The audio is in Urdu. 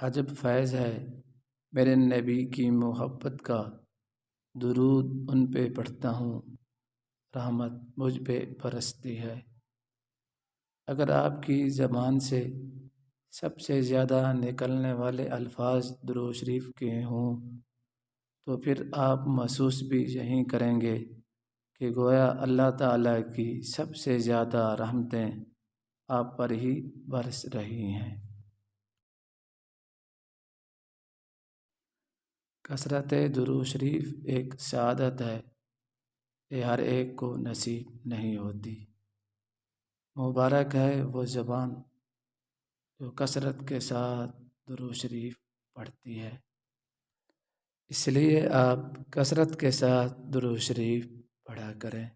عجب فیض ہے میرے نبی کی محبت کا، درود ان پہ پڑھتا ہوں، رحمت مجھ پہ برستی ہے۔ اگر آپ کی زبان سے سب سے زیادہ نکلنے والے الفاظ درود شریف کے ہوں تو پھر آپ محسوس بھی یہی کریں گے کہ گویا اللہ تعالیٰ کی سب سے زیادہ رحمتیں آپ پر ہی برس رہی ہیں۔ کثرت درود شریف ایک سعادت ہے، یہ ہر ایک کو نصیب نہیں ہوتی۔ مبارک ہے وہ زبان جو کثرت کے ساتھ درود شریف پڑھتی ہے۔ اس لیے آپ کثرت کے ساتھ درود شریف پڑھا کریں۔